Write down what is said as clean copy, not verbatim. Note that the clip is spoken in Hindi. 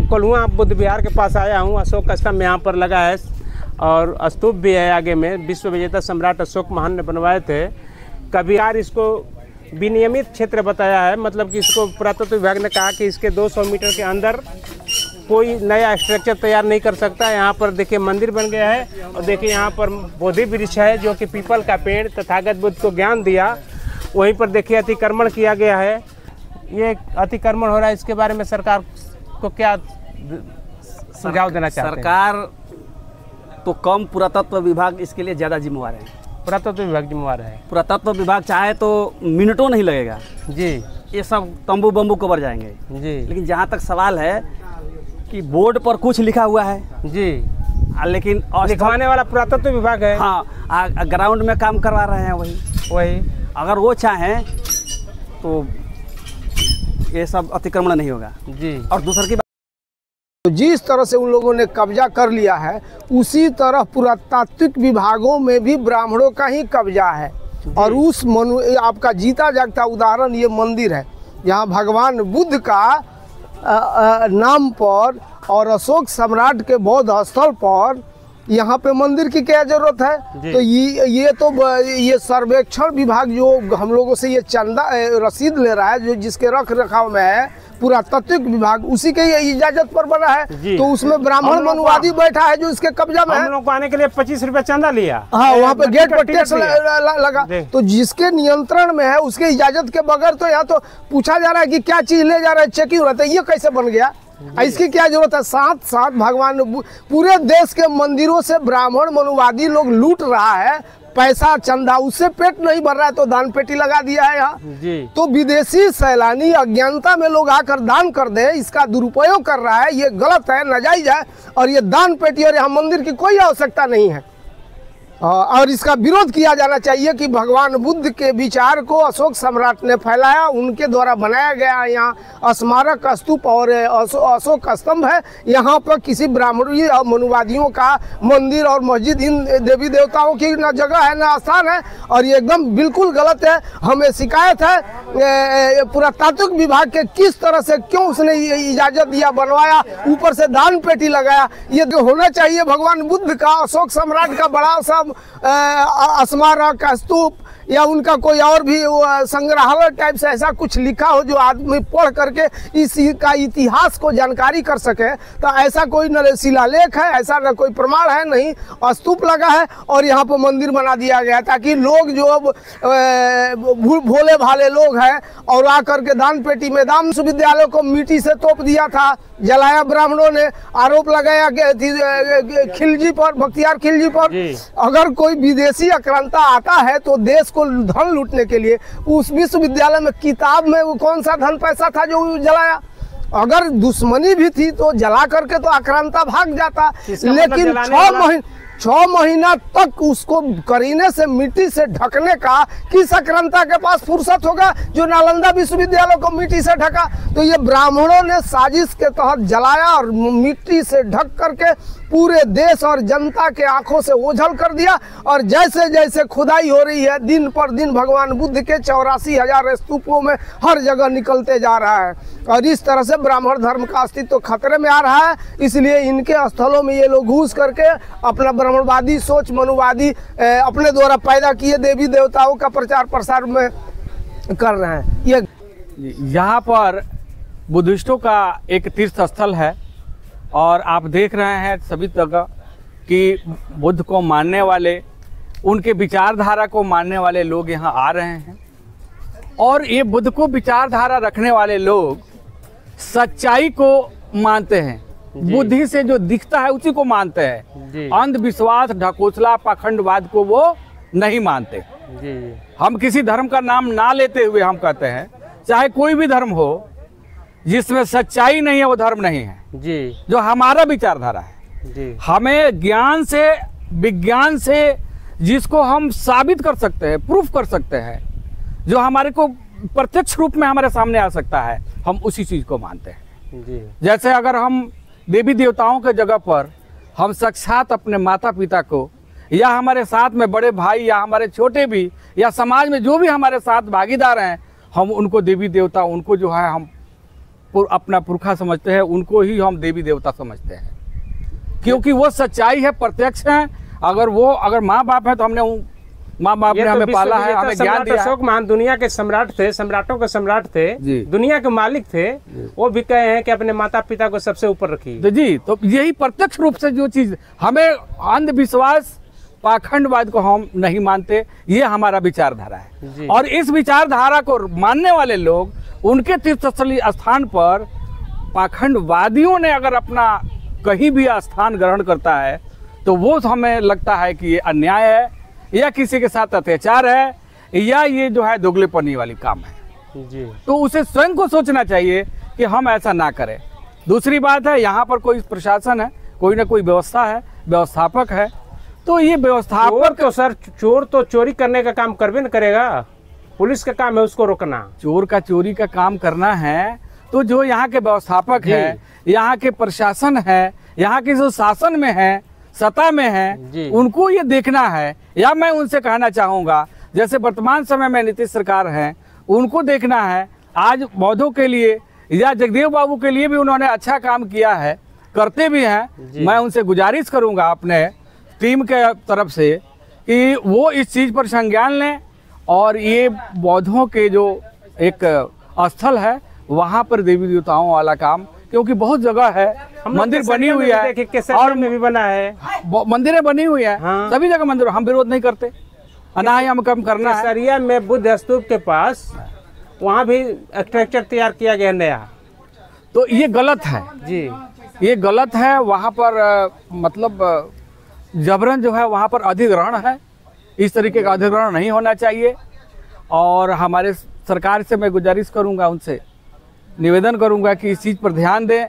कोल्हुआ बुद्ध विहार के पास आया हूँ। अशोक स्तंभ यहाँ पर लगा है और स्तूप भी है आगे में। विश्व विजेता सम्राट अशोक महान ने बनवाए थे। कभी यार इसको विनियमित क्षेत्र बताया है, मतलब कि इसको पुरातत्व विभाग ने कहा कि इसके 200 मीटर के अंदर कोई नया स्ट्रक्चर तैयार नहीं कर सकता। यहाँ पर देखिए मंदिर बन गया है और देखिए यहाँ पर बोधि वृक्ष है जो कि पीपल का पेड़ तथागत बुद्ध को ज्ञान दिया। वहीं पर देखिए अतिक्रमण किया गया है। ये अतिक्रमण हो रहा है, इसके बारे में सरकार को क्या सुझाव देना चाहते हैं? सरकार तो कम, पुरातत्व विभाग इसके लिए ज़्यादा जिम्मेवार है। पुरातत्व विभाग जिम्मेवार है। पुरातत्व विभाग चाहे तो मिनटों नहीं लगेगा जी, ये सब तंबू बम्बू कवर जाएंगे जी। लेकिन जहाँ तक सवाल है कि बोर्ड पर कुछ लिखा हुआ है जी, लेकिन लिखवाने वाला पुरातत्व विभाग है। हाँ, ग्राउंड में काम करवा रहे हैं वही। अगर वो चाहें तो ये सब अतिक्रमण नहीं होगा जी। और दूसरी की तो जिस तरह से उन लोगों ने कब्जा कर लिया है, उसी तरह पुरातात्विक विभागों में भी ब्राह्मणों का ही कब्जा है। और उस आपका जीता जागता उदाहरण ये मंदिर है। यहाँ भगवान बुद्ध का नाम पर और अशोक सम्राट के बौद्ध स्थल पर यहाँ पे मंदिर की क्या जरूरत है? तो ये सर्वेक्षण विभाग जो हम लोगों से ये चंदा रसीद ले रहा है, जो जिसके रख रखाव में है पुरातात्विक विभाग, उसी के ये इजाजत पर बना है। तो उसमें ब्राह्मण मनुवादी बैठा है जो इसके कब्जा में है। हम लोग को आने के लिए 25 रुपए चंदा लिया। हाँ, वहाँ पे गेट पर टैक्स लगा। तो जिसके नियंत्रण में है उसके इजाजत के बगैर तो यहाँ तो पूछा जा रहा है कि क्या चीज ले जा रहा है, चेकिंग हो रहा है। ये कैसे बन गया? इसकी क्या जरूरत है? साथ साथ भगवान पूरे देश के मंदिरों से ब्राह्मण मनुवादी लोग लूट रहा है पैसा चंदा, उससे पेट नहीं भर रहा है तो दान पेटी लगा दिया है यहाँ। तो विदेशी सैलानी अज्ञानता में लोग आकर दान कर दे, इसका दुरुपयोग कर रहा है। ये गलत है, नाजायज है। और ये दान पेटी और यहाँ मंदिर की कोई आवश्यकता नहीं है। और इसका विरोध किया जाना चाहिए कि भगवान बुद्ध के विचार को अशोक सम्राट ने फैलाया, उनके द्वारा बनाया गया यहाँ स्मारक स्तूप और अशोक स्तंभ है। यहाँ पर किसी ब्राह्मणी और मनुवादियों का मंदिर और मस्जिद, इन देवी देवताओं की न जगह है न स्थान है। और ये एकदम बिल्कुल गलत है। हमें शिकायत है पुरातात्विक विभाग के, किस तरह से क्यों उसने इजाजत दिया, बनवाया, ऊपर से दान पेटी लगाया। ये जो होना चाहिए भगवान बुद्ध का, अशोक सम्राट का बड़ा सा स्मारक स्तूप या उनका कोई और भी संग्रहालय टाइप से ऐसा कुछ लिखा हो जो आदमी पढ़ करके इसका इतिहास को जानकारी कर सके। तो ऐसा कोई न शिलालेख है, ऐसा न कोई प्रमाण है, नहीं स्तूप लगा है और यहाँ पर मंदिर बना दिया गया ताकि लोग जो अब भोले भाले लोग हैं और आकर के दान पेटी में दान विश्वविद्यालय को मिट्टी से तोप दिया था, जलाया ब्राह्मणों ने, आरोप लगाया खिलजी पर, बख्तियार खिलजी पर। अगर कोई विदेशी आक्रांता आता है तो देश को धन लूटने के लिए, उस विश्वविद्यालय में किताब में वो कौन सा धन पैसा था जो जलाया? अगर दुश्मनी भी थी तो जला करके तो आक्रांता भाग जाता। लेकिन 6 महीना तक उसको करीने से, मिट्टी से ढकने का किस आक्रांता के पास फुर्सत होगा जो नालंदा विश्वविद्यालय को मिट्टी से ढका? तो ये ब्राह्मणों ने साजिश के तहत जलाया और मिट्टी से ढक करके पूरे देश और जनता के आंखों से ओझल कर दिया। और जैसे जैसे खुदाई हो रही है, दिन पर दिन भगवान बुद्ध के 84,000 स्तूपों में हर जगह निकलते जा रहा है। और इस तरह से ब्राह्मण धर्म का अस्तित्व खतरे में आ रहा है। इसलिए इनके स्थलों में ये लोग घुस करके अपना ब्राह्मणवादी सोच, मनुवादी अपने द्वारा पैदा किए देवी देवताओं का प्रचार प्रसार में कर रहे हैं। ये यहाँ पर बुद्धिस्टों का एक तीर्थ स्थल है और आप देख रहे हैं सभी जगह कि बुद्ध को मानने वाले, उनके विचारधारा को मानने वाले लोग यहाँ आ रहे हैं। और ये बुद्ध को विचारधारा रखने वाले लोग सच्चाई को मानते हैं, बुद्धि से जो दिखता है उसी को मानते हैं। अंधविश्वास, ढकोसला, पाखंडवाद को वो नहीं मानते। हम किसी धर्म का नाम ना लेते हुए हम कहते हैं चाहे कोई भी धर्म हो, जिसमें सच्चाई नहीं है वो धर्म नहीं है जी। जो हमारा विचारधारा है जी, हमें ज्ञान से, विज्ञान से जिसको हम साबित कर सकते हैं, प्रूफ कर सकते हैं, जो हमारे को प्रत्यक्ष रूप में हमारे सामने आ सकता है, हम उसी चीज को मानते हैं जी। जैसे अगर हम देवी देवताओं के जगह पर हम साक्षात अपने माता पिता को, या हमारे साथ में बड़े भाई, या हमारे छोटे भी, या समाज में जो भी हमारे साथ भागीदार हैं, हम उनको देवी देवता, उनको जो है हम अपना पुरखा समझते हैं, उनको ही हम देवी देवता समझते हैं, क्योंकि वो सच्चाई है, प्रत्यक्ष है। अगर माँ बाप है तो हमने माँ बाप ने हमें पाला है, हमें ज्ञान दिया। अशोक महान दुनिया के सम्राट थे, सम्राटों के सम्राट थे, दुनिया के मालिक थे। वो भी कहे हैं कि अपने माता पिता को सबसे ऊपर रखिए। जी, तो यही प्रत्यक्ष रूप से जो चीज हमें अंधविश्वास, पाखंडवाद को हम नहीं मानते, ये हमारा विचारधारा है। और इस विचारधारा को मानने वाले लोग, उनके तीर्थस्थली स्थान पर पाखंडवादियों ने अगर अपना कहीं भी स्थान ग्रहण करता है तो वो हमें लगता है कि ये अन्याय है, या किसी के साथ अत्याचार है, या ये जो है दोगलेपनी वाली काम है। जी। तो उसे स्वयं को सोचना चाहिए कि हम ऐसा ना करें। दूसरी बात है, यहाँ पर कोई प्रशासन है, कोई ना कोई व्यवस्था है, व्यवस्थापक है, तो ये व्यवस्थापक तो सर, चोर तो चोरी करने का काम करबे न करेगा, पुलिस का काम है उसको रोकना। चोर का चोरी का काम करना है तो जो यहाँ के व्यवस्थापक है, यहाँ के प्रशासन है, यहाँ के जो शासन में है, सत्ता में है, उनको ये देखना है। या मैं उनसे कहना चाहूँगा, जैसे वर्तमान समय में नीतीश सरकार है, उनको देखना है। आज बौद्धों के लिए या जगदेव बाबू के लिए भी उन्होंने अच्छा काम किया है, करते भी हैं। मैं उनसे गुजारिश करूँगा अपने टीम के तरफ से कि वो इस चीज़ पर संज्ञान लें और ये बौद्धों के जो एक स्थल है वहाँ पर देवी देवताओं वाला काम, क्योंकि बहुत जगह है, मंदिर बनी हुई है और में भी बना है, मंदिरें बनी हुई है, सभी जगह मंदिर, हम विरोध नहीं करते, ना ही हम कम करना है। केसरिया में बुद्ध स्तूप के पास वहाँ भी स्ट्रक्चर तैयार किया गया नया, तो ये गलत है जी, ये गलत है। वहाँ पर मतलब जबरन जो है वहाँ पर अधिग्रहण है, इस तरीके का अधिग्रहण नहीं होना चाहिए। और हमारे सरकार से मैं गुजारिश करूँगा, उनसे निवेदन करूँगा कि इस चीज़ पर ध्यान दें।